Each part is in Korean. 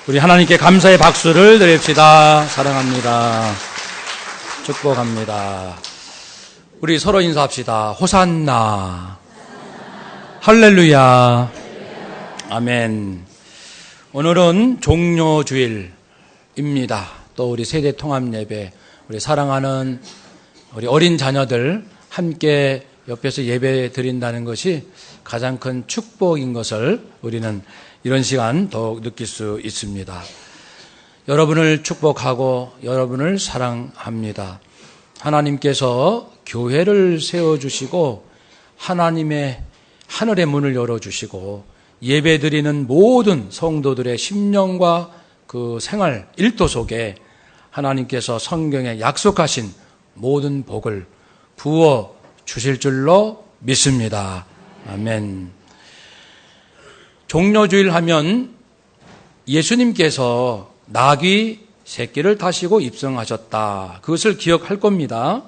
우리 하나님께 감사의 박수를 드립시다. 사랑합니다. 축복합니다. 우리 서로 인사합시다. 호산나. 할렐루야. 아멘. 오늘은 종료주일입니다. 또 우리 세대 통합 예배, 우리 사랑하는 우리 어린 자녀들 함께 옆에서 예배 드린다는 것이 가장 큰 축복인 것을 우리는 이런 시간 더욱 느낄 수 있습니다. 여러분을 축복하고 여러분을 사랑합니다. 하나님께서 교회를 세워주시고 하나님의 하늘의 문을 열어주시고 예배드리는 모든 성도들의 심령과 그 생활 일도 속에 하나님께서 성경에 약속하신 모든 복을 부어 주실 줄로 믿습니다. 아멘. 종료주일 하면 예수님께서 나귀 새끼를 타시고 입성하셨다. 그것을 기억할 겁니다.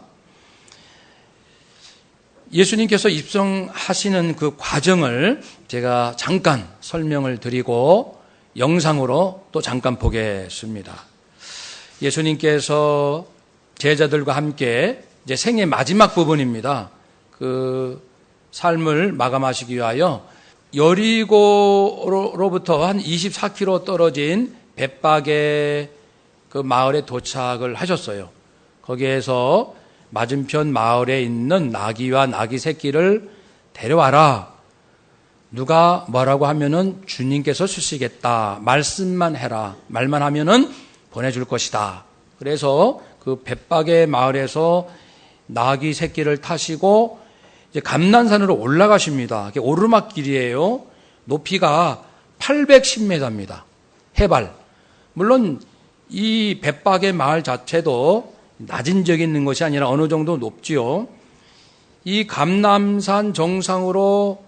예수님께서 입성하시는 그 과정을 제가 잠깐 설명을 드리고 영상으로 또 잠깐 보겠습니다. 예수님께서 제자들과 함께 이제 생의 마지막 부분입니다. 그 삶을 마감하시기 위하여 여리고로부터 한 24km 떨어진 벳박의 그 마을에 도착을 하셨어요. 거기에서 맞은편 마을에 있는 나귀와 나귀 새끼를 데려와라. 누가 뭐라고 하면은 주님께서 쓰시겠다. 말씀만 해라. 말만 하면은 보내줄 것이다. 그래서 그 벳박의 마을에서 나귀 새끼를 타시고 이제 감난산으로 올라가십니다. 오르막길이에요. 높이가 810m입니다. 해발. 물론 이 벳박의 마을 자체도 낮은 지역에 있는 것이 아니라 어느 정도 높지요. 이 감람산 정상으로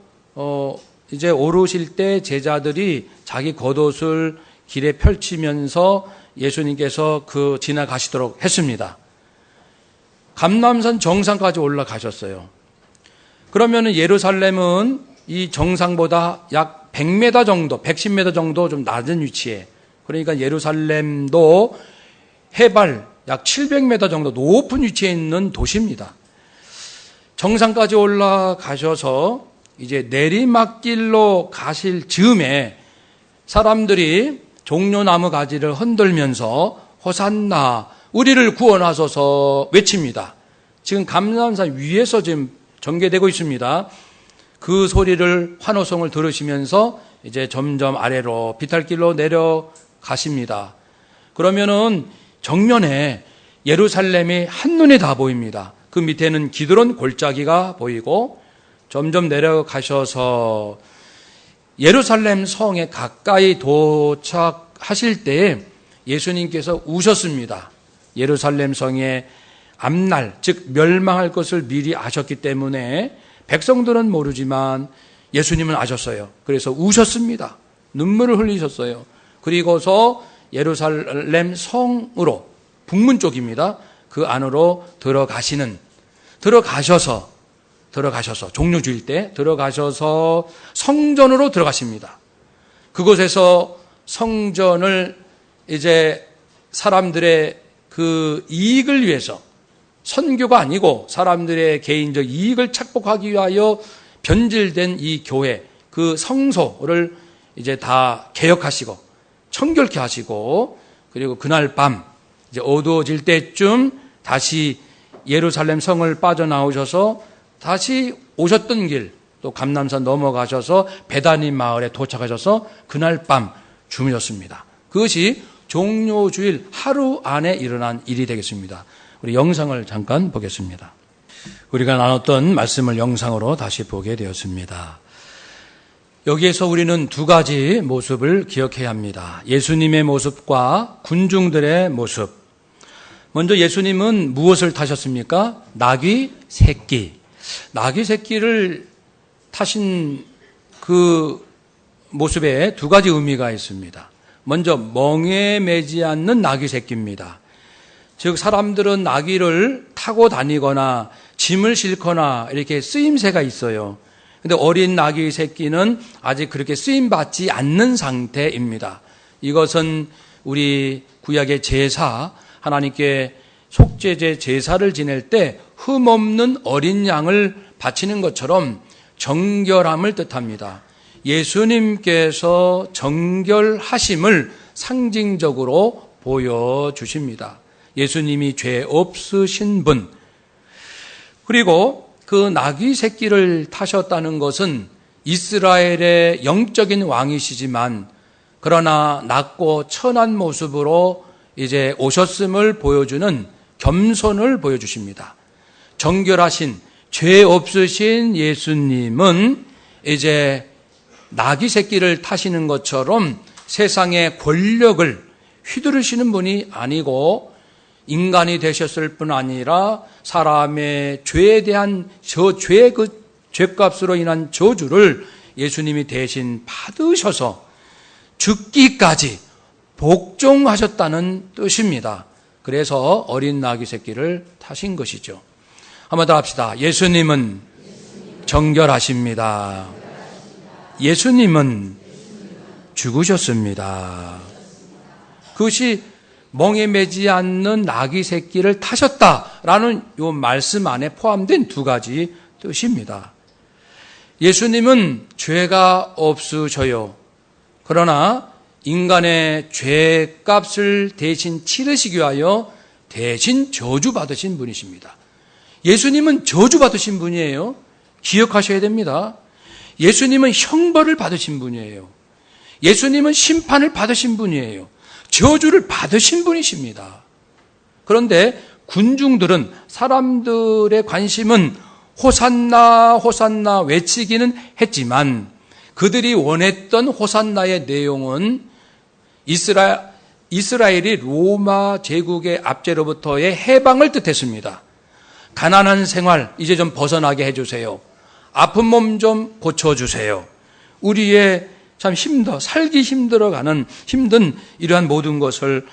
이제 오르실 때 제자들이 자기 겉옷을 길에 펼치면서 예수님께서 그 지나가시도록 했습니다. 감람산 정상까지 올라가셨어요. 그러면 예루살렘은 이 정상보다 약 100m 정도, 110m 정도 좀 낮은 위치에, 그러니까 예루살렘도 해발 약 700m 정도 높은 위치에 있는 도시입니다. 정상까지 올라가셔서 이제 내리막길로 가실 즈음에 사람들이 종려나무 가지를 흔들면서 호산나, 우리를 구원하소서 외칩니다. 지금 감람산 위에서 지금 전개되고 있습니다. 그 소리를 환호성을 들으시면서 이제 점점 아래로 비탈길로 내려가십니다. 그러면은 정면에 예루살렘이 한눈에 다 보입니다. 그 밑에는 기드론 골짜기가 보이고 점점 내려가셔서 예루살렘 성에 가까이 도착하실 때 예수님께서 우셨습니다. 예루살렘 성의 앞날, 즉 멸망할 것을 미리 아셨기 때문에 백성들은 모르지만 예수님은 아셨어요. 그래서 우셨습니다. 눈물을 흘리셨어요. 그리고서 예루살렘 성으로 북문 쪽입니다. 그 안으로 들어가셔서 종료주일 때 들어가셔서 성전으로 들어가십니다. 그곳에서 성전을 이제 사람들의 그 이익을 위해서, 선교가 아니고 사람들의 개인적 이익을 착복하기 위하여 변질된 이 교회, 그 성소를 이제 다 개혁하시고 청결케 하시고, 그리고 그날 밤 이제 어두워질 때쯤 다시 예루살렘 성을 빠져나오셔서 다시 오셨던 길, 또 감람산 넘어가셔서 베다니 마을에 도착하셔서 그날 밤 주무셨습니다. 그것이 종료주일 하루 안에 일어난 일이 되겠습니다. 우리 영상을 잠깐 보겠습니다. 우리가 나눴던 말씀을 영상으로 다시 보게 되었습니다. 여기에서 우리는 두 가지 모습을 기억해야 합니다. 예수님의 모습과 군중들의 모습. 먼저 예수님은 무엇을 타셨습니까? 나귀 새끼. 나귀 새끼를 타신 그 모습에 두 가지 의미가 있습니다. 먼저 멍에 매지 않는 나귀 새끼입니다. 즉 사람들은 나귀를 타고 다니거나 짐을 싣거나 이렇게 쓰임새가 있어요. 근데 어린 나귀 새끼는 아직 그렇게 쓰임받지 않는 상태입니다. 이것은 우리 구약의 제사, 하나님께 속죄제 제사를 지낼 때 흠없는 어린 양을 바치는 것처럼 정결함을 뜻합니다. 예수님께서 정결하심을 상징적으로 보여주십니다. 예수님이 죄 없으신 분, 그리고 그 나귀 새끼를 타셨다는 것은 이스라엘의 영적인 왕이시지만 그러나 낮고 천한 모습으로 이제 오셨음을 보여주는 겸손을 보여주십니다. 정결하신 죄 없으신 예수님은 이제 나귀 새끼를 타시는 것처럼 세상의 권력을 휘두르시는 분이 아니고 인간이 되셨을 뿐 아니라 사람의 죄에 대한 죄값으로 인한 저주를 예수님이 대신 받으셔서 죽기까지 복종하셨다는 뜻입니다. 그래서 어린 나귀 새끼를 타신 것이죠. 한번 더 합시다. 예수님은 정결하십니다. 예수님은 죽으셨습니다. 그것이 멍에 매지 않는 나귀 새끼를 타셨다라는 이 말씀 안에 포함된 두 가지 뜻입니다. 예수님은 죄가 없으셔요. 그러나 인간의 죄값을 대신 치르시기 위하여 대신 저주받으신 분이십니다. 예수님은 저주받으신 분이에요. 기억하셔야 됩니다. 예수님은 형벌을 받으신 분이에요. 예수님은 심판을 받으신 분이에요. 저주를 받으신 분이십니다. 그런데 군중들은, 사람들의 관심은 호산나 호산나 외치기는 했지만 그들이 원했던 호산나의 내용은 이스라엘이 로마 제국의 압제로부터의 해방을 뜻했습니다. 가난한 생활 이제 좀 벗어나게 해주세요. 아픈 몸 좀 고쳐주세요. 우리의 참 살기 힘들어가는 힘든 이러한 모든 것을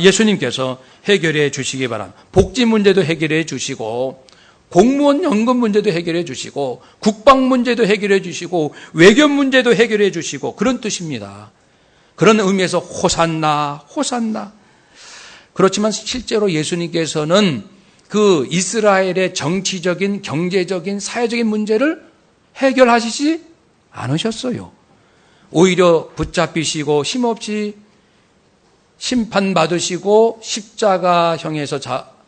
예수님께서 해결해 주시기 바랍니다. 복지 문제도 해결해 주시고 공무원 연금 문제도 해결해 주시고 국방 문제도 해결해 주시고 외교 문제도 해결해 주시고 그런 뜻입니다. 그런 의미에서 호산나 호산나. 그렇지만 실제로 예수님께서는 그 이스라엘의 정치적인 경제적인 사회적인 문제를 해결하시지 않으셨어요. 오히려 붙잡히시고 힘없이 심판받으시고 십자가형에서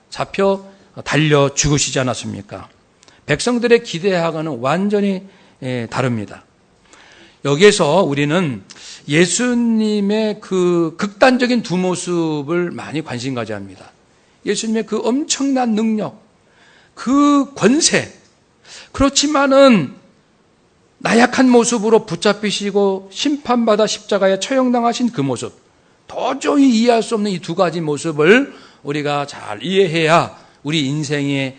잡혀 달려 죽으시지 않았습니까? 백성들의 기대하고는 완전히 다릅니다. 여기에서 우리는 예수님의 그 극단적인 두 모습을 많이 관심 가져야 합니다. 예수님의 그 엄청난 능력, 그 권세, 그렇지만은 나약한 모습으로 붙잡히시고 심판받아 십자가에 처형당하신 그 모습, 도저히 이해할 수 없는 이 두 가지 모습을 우리가 잘 이해해야 우리 인생의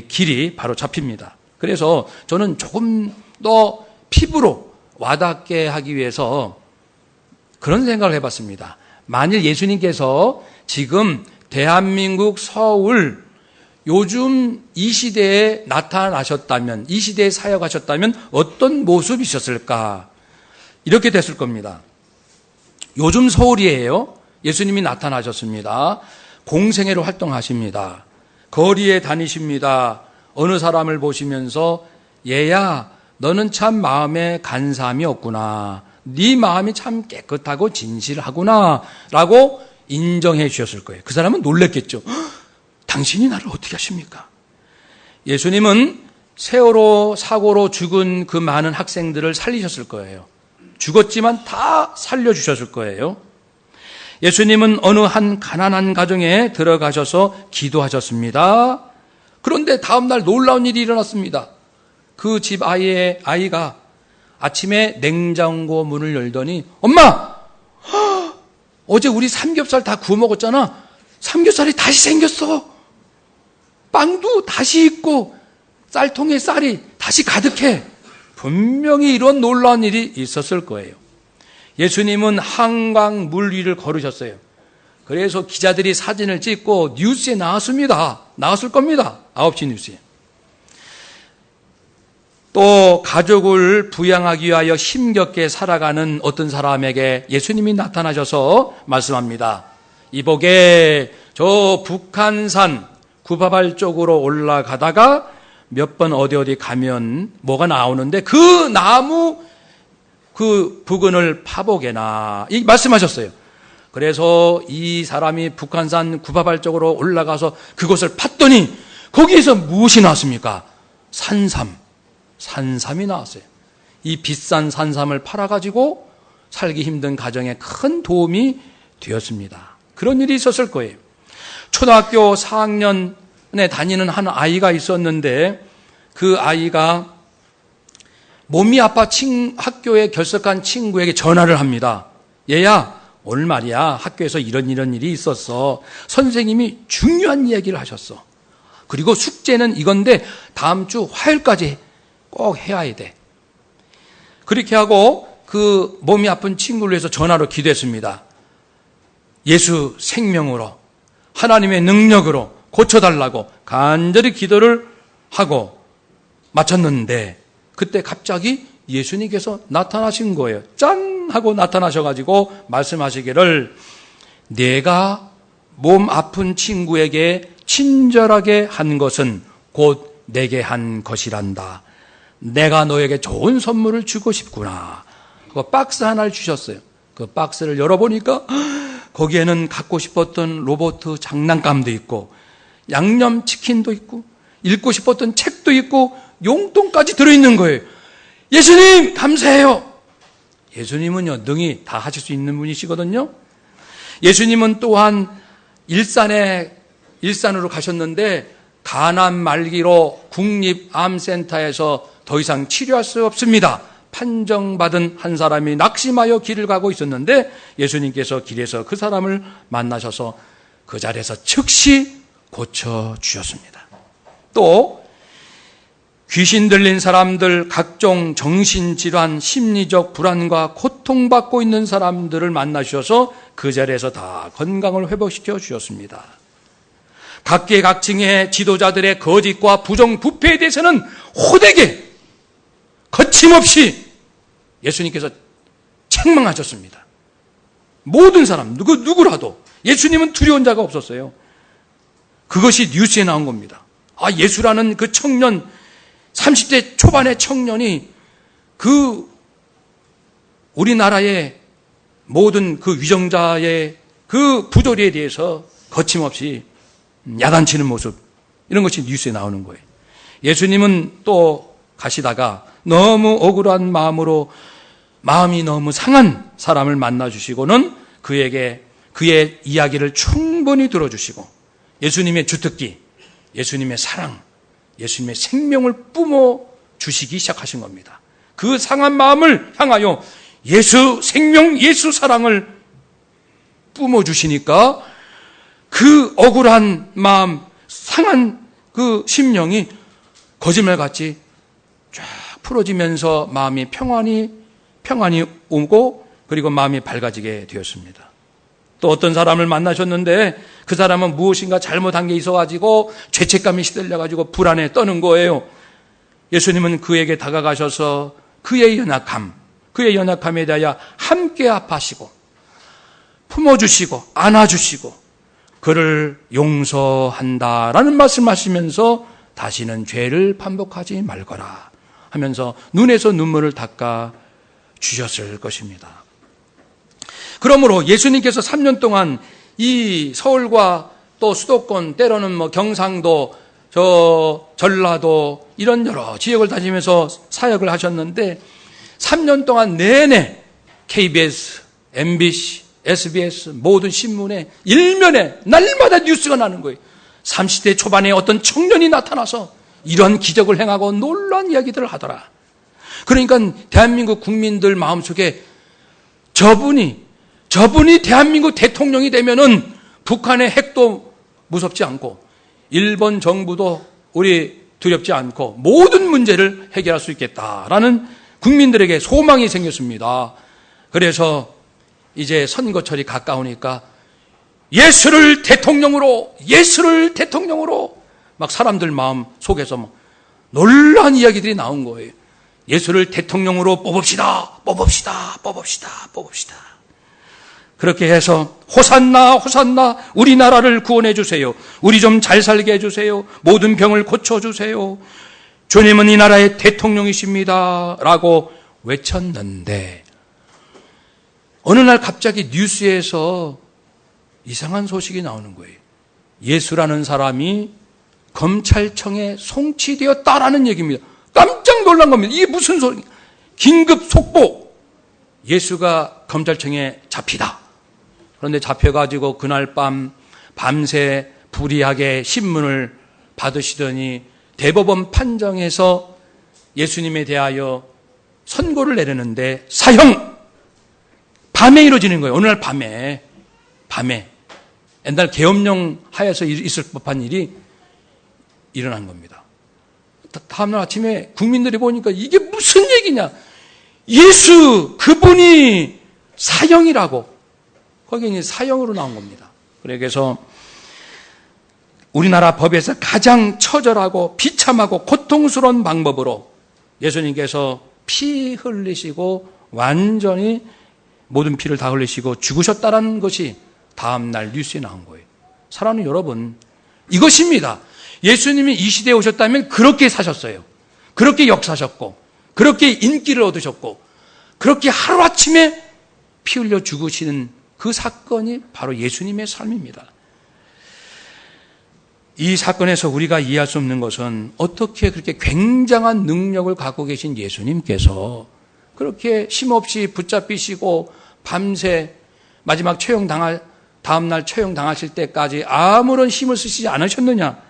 길이 바로 잡힙니다. 그래서 저는 조금 더 피부로 와닿게 하기 위해서 그런 생각을 해봤습니다. 만일 예수님께서 지금 대한민국 서울 요즘 이 시대에 나타나셨다면, 이 시대에 사역하셨다면 어떤 모습이셨을까? 이렇게 됐을 겁니다. 요즘 서울이에요. 예수님이 나타나셨습니다. 공생애로 활동하십니다. 거리에 다니십니다. 어느 사람을 보시면서 얘야, 너는 참 마음에 간사함이 없구나. 네 마음이 참 깨끗하고 진실하구나 라고 인정해 주셨을 거예요. 그 사람은 놀랬겠죠. 당신이 나를 어떻게 하십니까? 예수님은 세월호 사고로 죽은 그 많은 학생들을 살리셨을 거예요. 죽었지만 다 살려주셨을 거예요. 예수님은 어느 한 가난한 가정에 들어가셔서 기도하셨습니다. 그런데 다음날 놀라운 일이 일어났습니다. 그 집 아이가 아침에 냉장고 문을 열더니 엄마! 어제 우리 삼겹살 다 구워 먹었잖아. 삼겹살이 다시 생겼어. 빵도 다시 있고 쌀통에 쌀이 다시 가득해. 분명히 이런 놀라운 일이 있었을 거예요. 예수님은 한강 물 위를 걸으셨어요. 그래서 기자들이 사진을 찍고 뉴스에 나왔습니다. 나왔을 겁니다. 9시 뉴스에. 또 가족을 부양하기 위하여 힘겹게 살아가는 어떤 사람에게 예수님이 나타나셔서 말씀합니다. 이복에 저 북한산 구바발 쪽으로 올라가다가 몇 번 어디 가면 뭐가 나오는데 그 나무 그 부근을 파보게나 이 말씀하셨어요. 그래서 이 사람이 북한산 구바발 쪽으로 올라가서 그곳을 팠더니 거기에서 무엇이 나왔습니까? 산삼이 나왔어요. 이 비싼 산삼을 팔아가지고 살기 힘든 가정에 큰 도움이 되었습니다. 그런 일이 있었을 거예요. 초등학교 4학년에 다니는 한 아이가 있었는데 그 아이가 몸이 아파 학교에 결석한 친구에게 전화를 합니다. 얘야, 오늘 말이야 학교에서 이런 일이 있었어. 선생님이 중요한 얘기를 하셨어. 그리고 숙제는 이건데 다음 주 화요일까지 꼭 해야 돼. 그렇게 하고 그 몸이 아픈 친구를 위해서 전화로 기도했습니다. 예수 생명으로 하나님의 능력으로 고쳐달라고 간절히 기도를 하고 마쳤는데 그때 갑자기 예수님께서 나타나신 거예요. 짠! 하고 나타나셔가지고 말씀하시기를 내가 몸 아픈 친구에게 친절하게 한 것은 곧 내게 한 것이란다. 내가 너에게 좋은 선물을 주고 싶구나. 그 박스 하나를 주셨어요. 그 박스를 열어보니까 거기에는 갖고 싶었던 로봇 장난감도 있고 양념치킨도 있고 읽고 싶었던 책도 있고 용돈까지 들어있는 거예요. 예수님 감사해요. 예수님은요 능히 다 하실 수 있는 분이시거든요. 예수님은 또한 일산으로 가셨는데 간암 말기로 국립암센터에서 더 이상 치료할 수 없습니다. 판정받은 한 사람이 낙심하여 길을 가고 있었는데 예수님께서 길에서 그 사람을 만나셔서 그 자리에서 즉시 고쳐주셨습니다. 또 귀신 들린 사람들, 각종 정신질환, 심리적 불안과 고통받고 있는 사람들을 만나셔서 그 자리에서 다 건강을 회복시켜 주셨습니다. 각계각층의 지도자들의 거짓과 부정부패에 대해서는 호되게 거침없이 예수님께서 책망하셨습니다. 모든 사람, 누구라도 예수님은 두려운 자가 없었어요. 그것이 뉴스에 나온 겁니다. 예수라는 그 청년, 30대 초반의 청년이 그 우리나라의 모든 그 위정자의 그 부조리에 대해서 거침없이 야단치는 모습, 이런 것이 뉴스에 나오는 거예요. 예수님은 또 가시다가 너무 억울한 마음이 너무 상한 사람을 만나주시고는 그에게 그의 이야기를 충분히 들어주시고 예수님의 주특기, 예수님의 사랑, 예수님의 생명을 뿜어주시기 시작하신 겁니다. 그 상한 마음을 향하여 예수 생명, 예수 사랑을 뿜어주시니까 그 억울한 마음, 상한 그 심령이 거짓말같이 쫙 풀어지면서 마음이 평안이 오고 그리고 마음이 밝아지게 되었습니다. 또 어떤 사람을 만나셨는데 그 사람은 무엇인가 잘못한 게 있어가지고 죄책감이 시들려가지고 불안에 떠는 거예요. 예수님은 그에게 다가가셔서 그의 연약함에 대하여 함께 아파하시고 품어주시고 안아주시고 그를 용서한다라는 말씀하시면서 다시는 죄를 반복하지 말거라 하면서 눈에서 눈물을 닦아 주셨을 것입니다. 그러므로 예수님께서 3년 동안 이 서울과 또 수도권, 때로는 경상도, 전라도 이런 여러 지역을 다니면서 사역을 하셨는데 3년 동안 내내 KBS, MBC, SBS 모든 신문에 일면에 날마다 뉴스가 나는 거예요. 30대 초반에 어떤 청년이 나타나서 이런 기적을 행하고 놀라운 이야기들을 하더라. 그러니까 대한민국 국민들 마음속에 저분이 대한민국 대통령이 되면은 북한의 핵도 무섭지 않고 일본 정부도 우리 두렵지 않고 모든 문제를 해결할 수 있겠다라는 국민들에게 소망이 생겼습니다. 그래서 이제 선거철이 가까우니까 예수를 대통령으로 막 사람들 마음 속에서 놀라운 이야기들이 나온 거예요. 예수를 대통령으로 뽑읍시다. 그렇게 해서 호산나 호산나 우리나라를 구원해 주세요. 우리 좀 잘 살게 해주세요. 모든 병을 고쳐주세요. 주님은 이 나라의 대통령이십니다. 라고 외쳤는데 어느 날 갑자기 뉴스에서 이상한 소식이 나오는 거예요. 예수라는 사람이 검찰청에 송치되었다라는 얘기입니다. 깜짝 놀란 겁니다. 이게 무슨 소리? 긴급 속보. 예수가 검찰청에 잡히다. 그런데 잡혀가지고 그날 밤새 불이하게 신문을 받으시더니 대법원 판정에서 예수님에 대하여 선고를 내리는데 사형! 밤에 이루어지는 거예요. 어느 날 밤에. 옛날 계엄령 하에서 있을 법한 일이 일어난 겁니다. 다음날 아침에 국민들이 보니까 이게 무슨 얘기냐. 예수 그분이 사형이라고. 거기에 이제 사형으로 나온 겁니다. 그래서 우리나라 법에서 가장 처절하고 비참하고 고통스러운 방법으로 예수님께서 피 흘리시고 완전히 모든 피를 다 흘리시고 죽으셨다는 것이 다음날 뉴스에 나온 거예요. 사랑하는 여러분, 이것입니다. 예수님이 이 시대에 오셨다면 그렇게 사셨어요. 그렇게 역사하셨고 그렇게 인기를 얻으셨고 그렇게 하루아침에 피 흘려 죽으시는 그 사건이 바로 예수님의 삶입니다. 이 사건에서 우리가 이해할 수 없는 것은 어떻게 그렇게 굉장한 능력을 갖고 계신 예수님께서 그렇게 쉼없이 붙잡히시고 밤새 마지막 다음날 처형당하실 때까지 아무런 힘을 쓰시지 않으셨느냐.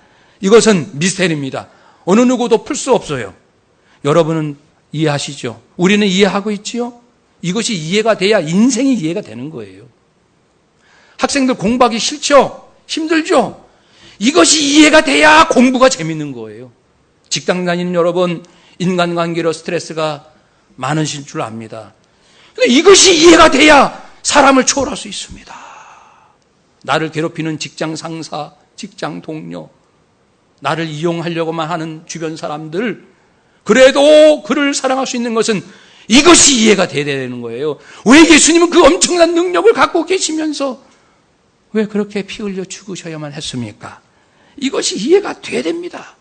이것은 미스테리입니다. 어느 누구도 풀 수 없어요. 여러분은 이해하시죠? 우리는 이해하고 있지요? 이것이 이해가 돼야 인생이 이해가 되는 거예요. 학생들 공부하기 싫죠? 힘들죠? 이것이 이해가 돼야 공부가 재밌는 거예요. 직장 다니는 여러분, 인간관계로 스트레스가 많으신 줄 압니다. 근데 이것이 이해가 돼야 사람을 초월할 수 있습니다. 나를 괴롭히는 직장 상사, 직장 동료, 나를 이용하려고만 하는 주변 사람들, 그래도 그를 사랑할 수 있는 것은 이것이 이해가 돼야 되는 거예요. 왜 예수님은 그 엄청난 능력을 갖고 계시면서 왜 그렇게 피 흘려 죽으셔야만 했습니까? 이것이 이해가 돼야 됩니다.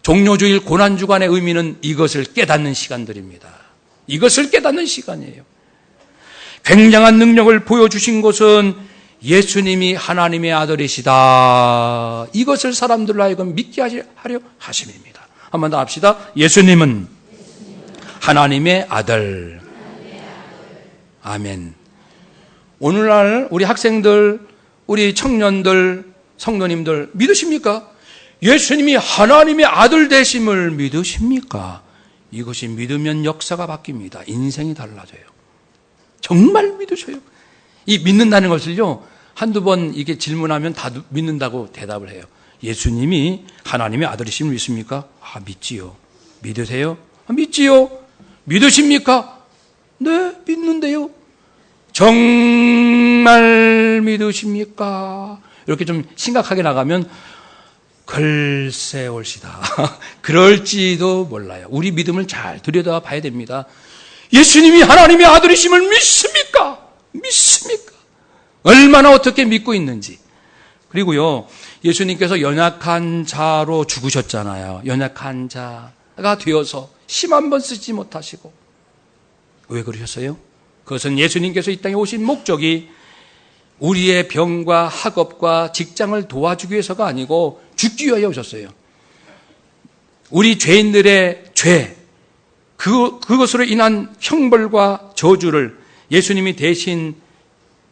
종료주일 고난주간의 의미는 이것을 깨닫는 시간들입니다. 이것을 깨닫는 시간이에요. 굉장한 능력을 보여주신 것은 예수님이 하나님의 아들이시다. 이것을 사람들로 하여금 믿게 하려 하심입니다. 한 번 더 합시다. 예수님은 하나님의 아들. 아멘. 오늘날 우리 학생들, 우리 청년들, 성도님들 믿으십니까? 예수님이 하나님의 아들 되심을 믿으십니까? 이것이 믿으면 역사가 바뀝니다. 인생이 달라져요. 정말 믿으셔요. 이 믿는다는 것을요, 한두 번 이게 질문하면 다 믿는다고 대답을 해요. 예수님이 하나님의 아들이심을 믿습니까? 아, 믿지요. 믿으세요? 아, 믿지요. 믿으십니까? 네, 믿는데요. 정말 믿으십니까? 이렇게 좀 심각하게 나가면 글쎄 올시다. 그럴지도 몰라요. 우리 믿음을 잘 들여다봐야 됩니다. 예수님이 하나님의 아들이심을 믿습니까? 믿습니까? 얼마나 어떻게 믿고 있는지. 그리고요, 예수님께서 연약한 자로 죽으셨잖아요. 연약한 자가 되어서 힘 한 번 쓰지 못하시고. 왜 그러셨어요? 그것은 예수님께서 이 땅에 오신 목적이 우리의 병과 학업과 직장을 도와주기 위해서가 아니고 죽기 위하여 오셨어요. 우리 죄인들의 죄, 그것으로 인한 형벌과 저주를 예수님이 대신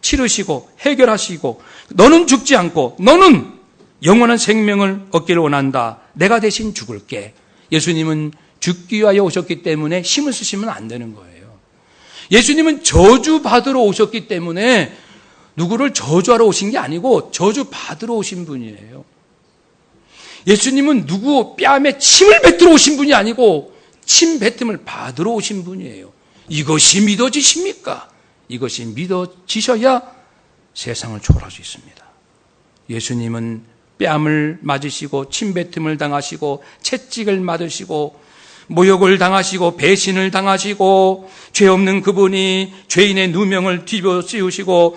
치르시고 해결하시고, 너는 죽지 않고 너는 영원한 생명을 얻기를 원한다. 내가 대신 죽을게. 예수님은 죽기 위하여 오셨기 때문에 힘을 쓰시면 안 되는 거예요. 예수님은 저주받으러 오셨기 때문에 누구를 저주하러 오신 게 아니고 저주받으러 오신 분이에요. 예수님은 누구 뺨에 침을 뱉으러 오신 분이 아니고 침 뱉음을 받으러 오신 분이에요. 이것이 믿어지십니까? 이것이 믿어지셔야 세상을 초월할 수 있습니다. 예수님은 뺨을 맞으시고 침뱉음을 당하시고 채찍을 맞으시고 모욕을 당하시고 배신을 당하시고 죄 없는 그분이 죄인의 누명을 뒤집어 씌우시고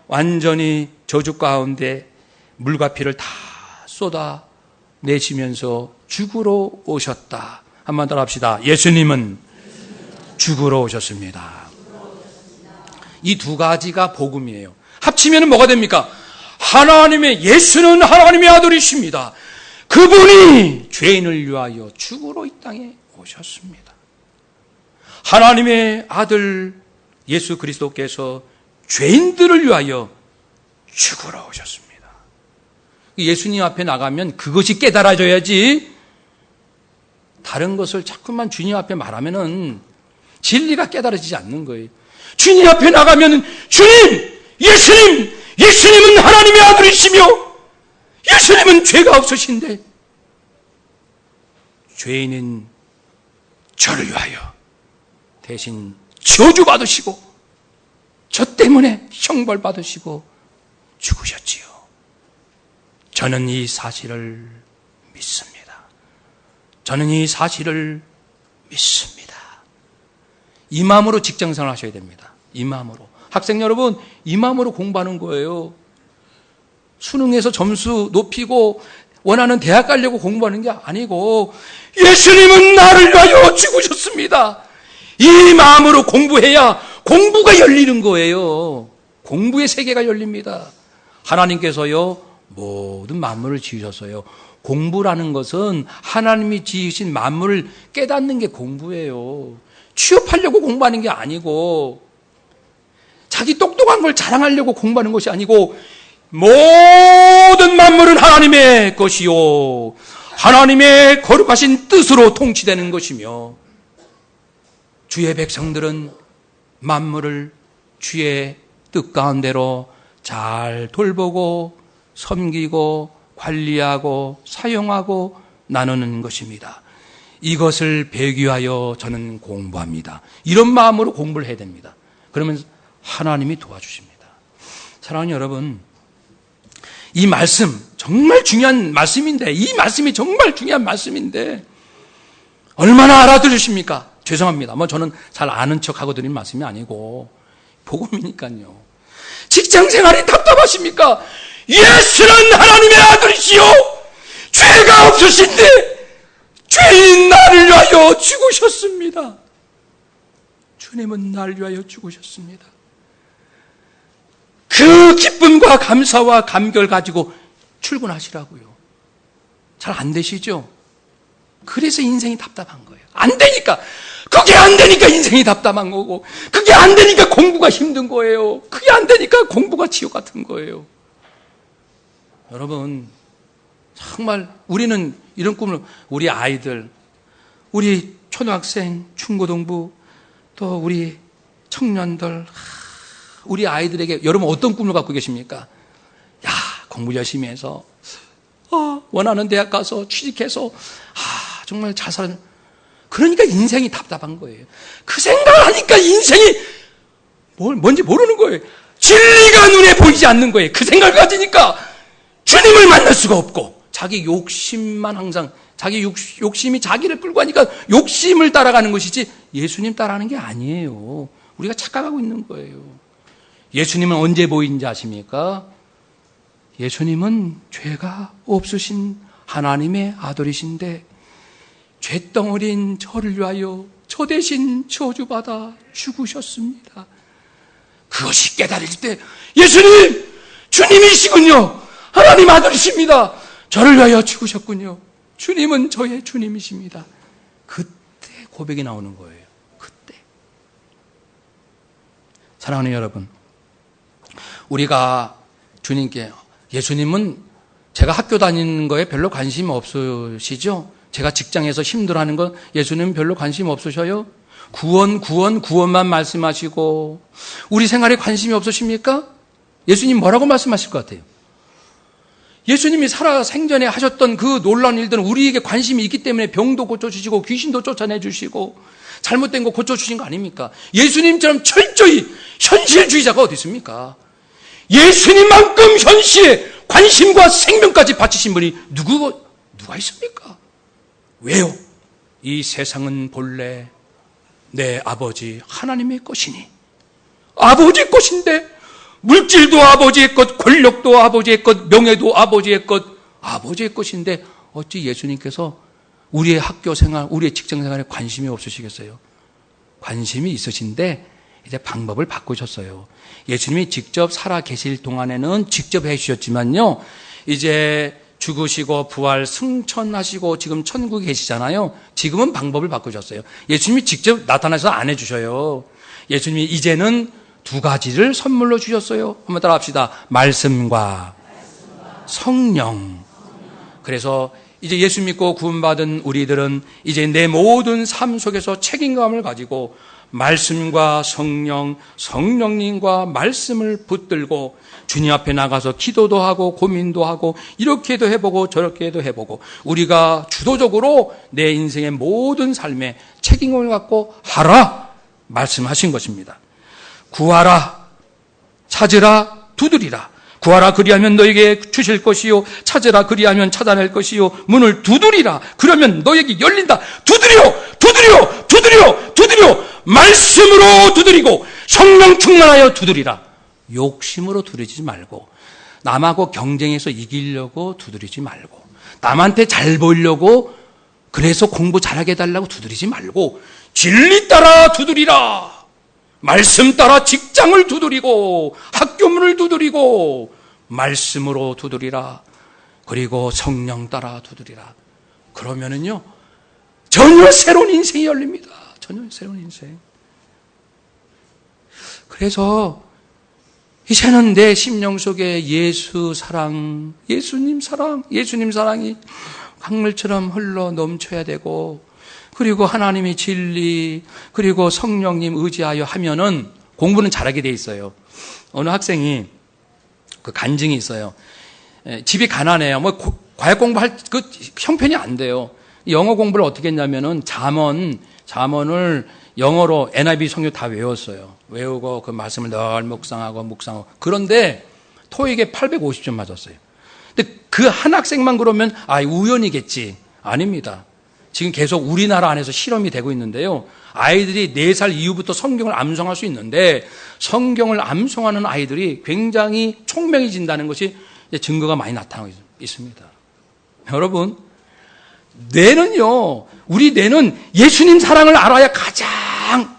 완전히 저주 가운데 물과 피를 다 쏟아내시면서 죽으러 오셨다. 한번 따라 합시다. 예수님은 죽으러 오셨습니다. 이 두 가지가 복음이에요. 합치면 뭐가 됩니까? 예수는 하나님의 아들이십니다. 그분이 죄인을 위하여 죽으러 이 땅에 오셨습니다. 하나님의 아들 예수 그리스도께서 죄인들을 위하여 죽으러 오셨습니다. 예수님 앞에 나가면 그것이 깨달아져야지 다른 것을 자꾸만 주님 앞에 말하면은 진리가 깨달아지지 않는 거예요. 주님 앞에 나가면 주님, 예수님은 하나님의 아들이시며 예수님은 죄가 없으신데 죄인인 저를 위하여 대신 저주받으시고 저 때문에 형벌받으시고 죽으셨지요. 저는 이 사실을 믿습니다. 저는 이 사실을 믿습니다. 이 마음으로 직장생활 하셔야 됩니다. 이 마음으로. 학생 여러분, 이 마음으로 공부하는 거예요. 수능에서 점수 높이고 원하는 대학 가려고 공부하는 게 아니고 예수님은 나를 위하여 죽으셨습니다. 이 마음으로 공부해야 공부가 열리는 거예요. 공부의 세계가 열립니다. 하나님께서요 모든 만물을 지으셨어요. 공부라는 것은 하나님이 지으신 만물을 깨닫는 게 공부예요. 취업하려고 공부하는 게 아니고 자기 똑똑한 걸 자랑하려고 공부하는 것이 아니고 모든 만물은 하나님의 것이요 하나님의 거룩하신 뜻으로 통치되는 것이며 주의 백성들은 만물을 주의 뜻 가운데로 잘 돌보고 섬기고 관리하고 사용하고 나누는 것입니다. 이것을 배우기 위하여 저는 공부합니다. 이런 마음으로 공부를 해야 됩니다. 그러면 하나님이 도와주십니다. 사랑하는 여러분, 이 말씀 정말 중요한 말씀인데 이 말씀이 정말 중요한 말씀인데 얼마나 알아들으십니까? 죄송합니다. 저는 잘 아는 척하고 드린 말씀이 아니고 복음이니까요. 직장생활이 답답하십니까? 예수는 하나님의 아들이시요 죄가 없으신데 죄인 나를 위하여 죽으셨습니다. 주님은 나를 위하여 죽으셨습니다. 그 기쁨과 감사와 감격을 가지고 출근하시라고요. 잘 안 되시죠? 그래서 인생이 답답한 거예요. 안 되니까. 그게 안 되니까 인생이 답답한 거고 그게 안 되니까 공부가 힘든 거예요. 그게 안 되니까 공부가 지옥 같은 거예요. 여러분, 정말 우리는 이런 꿈을 우리 아이들, 우리 초등학생, 중고등부, 또 우리 청년들, 우리 아이들에게 여러분 어떤 꿈을 갖고 계십니까? 야, 공부 열심히 해서 원하는 대학 가서 취직해서 정말 잘 사는. 그러니까 인생이 답답한 거예요. 그 생각을 하니까 인생이 뭔지 모르는 거예요. 진리가 눈에 보이지 않는 거예요. 그 생각을 가지니까 주님을 만날 수가 없고 자기 욕심만 항상 자기 욕심이 자기를 끌고 가니까 욕심을 따라가는 것이지 예수님 따라가는 게 아니에요. 우리가 착각하고 있는 거예요. 예수님은 언제 보이는지 아십니까? 예수님은 죄가 없으신 하나님의 아들이신데 죄덩어린 저를 위하여 저 대신 저주받아 죽으셨습니다. 그것이 깨달을 때 예수님 주님이시군요. 하나님 아들이십니다. 저를 위하여 죽으셨군요. 주님은 저의 주님이십니다. 그때 고백이 나오는 거예요. 그때. 사랑하는 여러분, 우리가 주님께 예수님은 제가 학교 다니는 거에 별로 관심 없으시죠? 제가 직장에서 힘들어하는 건 예수님은 별로 관심 없으셔요? 구원만 말씀하시고 우리 생활에 관심이 없으십니까? 예수님 뭐라고 말씀하실 것 같아요? 예수님이 살아 생전에 하셨던 그 놀라운 일들은 우리에게 관심이 있기 때문에 병도 고쳐주시고 귀신도 쫓아내주시고 잘못된 거 고쳐주신 거 아닙니까? 예수님처럼 철저히 현실주의자가 어디 있습니까? 예수님만큼 현실에 관심과 생명까지 바치신 분이 누가 있습니까? 왜요? 이 세상은 본래 내 아버지 하나님의 것이니, 아버지의 것인데 물질도 아버지의 것, 권력도 아버지의 것, 명예도 아버지의 것, 아버지의 것인데 어찌 예수님께서 우리의 학교 생활, 우리의 직장 생활에 관심이 없으시겠어요? 관심이 있으신데 이제 방법을 바꾸셨어요. 예수님이 직접 살아 계실 동안에는 직접 해주셨지만요, 이제 죽으시고 부활 승천하시고 지금 천국에 계시잖아요. 지금은 방법을 바꾸셨어요. 예수님이 직접 나타나서 안 해주셔요. 예수님이 이제는 두 가지를 선물로 주셨어요. 한번 따라 합시다. 말씀과 성령. 그래서 이제 예수 믿고 구원받은 우리들은 이제 내 모든 삶 속에서 책임감을 가지고 말씀과 성령, 성령님과 말씀을 붙들고 주님 앞에 나가서 기도도 하고 고민도 하고 이렇게도 해보고 저렇게도 해보고 우리가 주도적으로 내 인생의 모든 삶에 책임을 갖고 하라 말씀하신 것입니다. 구하라, 찾으라, 두드리라. 구하라 그리하면 너에게 주실 것이요, 찾으라 그리하면 찾아낼 것이요, 문을 두드리라 그러면 너에게 열린다. 두드려, 두드려, 두드려, 두드려. 말씀으로 두드리고 성령 충만하여 두드리라. 욕심으로 두드리지 말고, 남하고 경쟁해서 이기려고 두드리지 말고, 남한테 잘 보이려고 그래서 공부 잘하게 해달라고 두드리지 말고 진리 따라 두드리라. 말씀 따라 직장을 두드리고 학교문을 두드리고 말씀으로 두드리라. 그리고 성령 따라 두드리라. 그러면은요 전혀 새로운 인생이 열립니다. 전혀 새로운 인생. 그래서 이제는 내 심령 속에 예수 사랑, 예수님 사랑, 예수님 사랑이 강물처럼 흘러 넘쳐야 되고, 그리고 하나님의 진리, 그리고 성령님 의지하여 하면은 공부는 잘하게 돼 있어요. 어느 학생이 그 간증이 있어요. 집이 가난해요. 뭐 과학 공부할 그 형편이 안 돼요. 영어 공부를 어떻게 했냐면은 잠언을 영어로 NIV 성경 다 외웠어요. 외우고 그 말씀을 늘 묵상하고. 그런데 토익에 850점 맞았어요. 근데 그 한 학생만 그러면 우연이겠지. 아닙니다. 지금 계속 우리나라 안에서 실험이 되고 있는데요. 아이들이 4살 이후부터 성경을 암송할 수 있는데 성경을 암송하는 아이들이 굉장히 총명해진다는 것이 증거가 많이 나타나고 있습니다. 여러분, 우리 뇌는 예수님 사랑을 알아야 가장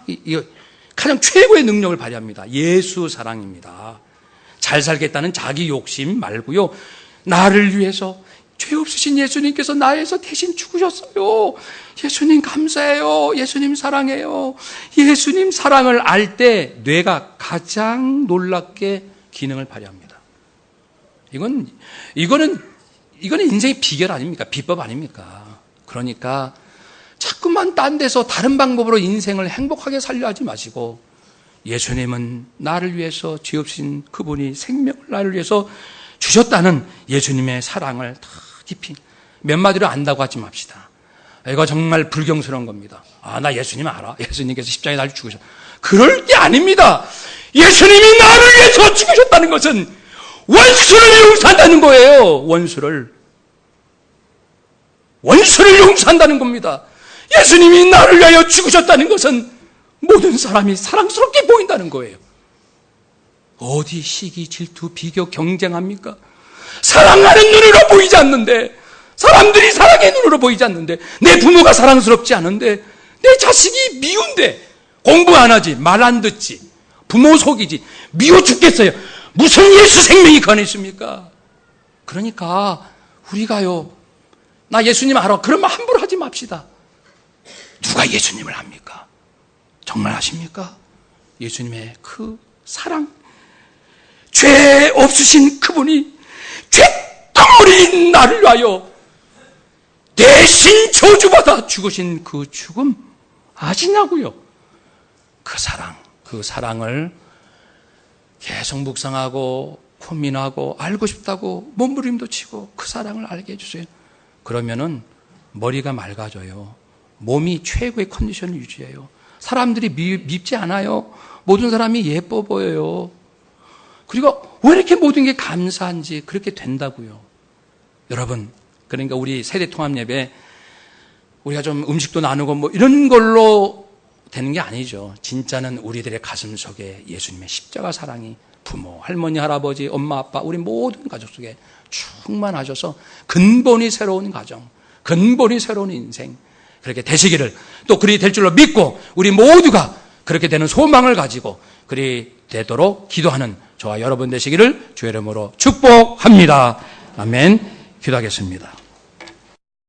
최고의 능력을 발휘합니다. 예수 사랑입니다. 잘 살겠다는 자기 욕심 말고요. 나를 위해서 죄 없으신 예수님께서 나에서 대신 죽으셨어요. 예수님 감사해요. 예수님 사랑해요. 예수님 사랑을 알 때 뇌가 가장 놀랍게 기능을 발휘합니다. 이거는 인생의 비결 아닙니까? 비법 아닙니까? 그러니까 자꾸만 딴 데서 다른 방법으로 인생을 행복하게 살려 하지 마시고, 예수님은 나를 위해서 죄 없으신 그분이 생명을 나를 위해서 주셨다는 예수님의 사랑을 다 깊이 몇 마디로 안다고 하지 맙시다. 이거 정말 불경스러운 겁니다. 나 예수님 알아. 예수님께서 십자가에 나를 죽으셨다. 그럴 게 아닙니다. 예수님이 나를 위해서 죽으셨다는 것은 원수를 용서한다는 거예요. 원수를 용서한다는 겁니다. 예수님이 나를 위하여 죽으셨다는 것은 모든 사람이 사랑스럽게 보인다는 거예요. 어디 시기, 질투, 비교, 경쟁합니까? 사랑하는 눈으로 보이지 않는데, 사람들이 사랑의 눈으로 보이지 않는데, 내 부모가 사랑스럽지 않은데, 내 자식이 미운데, 공부 안 하지, 말 안 듣지, 부모 속이지, 미워 죽겠어요. 무슨 예수 생명이 그 안에 있습니까? 그러니까 우리가요, 나 예수님 알아. 그런 말 함부로 하지 맙시다. 누가 예수님을 합니까? 정말 아십니까? 예수님의 그 사랑, 죄 없으신 그분이 죄덩어리인 나를 위하여 대신 저주받아 죽으신 그 죽음 아시냐고요? 그 사랑을 계속 묵상하고 고민하고 알고 싶다고 몸부림도 치고 그 사랑을 알게 해주세요. 그러면은 머리가 맑아져요. 몸이 최고의 컨디션을 유지해요. 사람들이 밉지 않아요. 모든 사람이 예뻐 보여요. 그리고 왜 이렇게 모든 게 감사한지 그렇게 된다고요. 여러분, 그러니까 우리 세대통합예배, 우리가 좀 음식도 나누고 뭐 이런 걸로 되는 게 아니죠. 진짜는 우리들의 가슴 속에 예수님의 십자가 사랑이 부모, 할머니, 할아버지, 엄마, 아빠, 우리 모든 가족 속에 충만하셔서 근본이 새로운 가정, 근본이 새로운 인생, 그렇게 되시기를, 또 그리 될 줄로 믿고 우리 모두가 그렇게 되는 소망을 가지고 그리 되도록 기도하는 저와 여러분 되시기를 주의 이름으로 축복합니다. 아멘. 기도하겠습니다.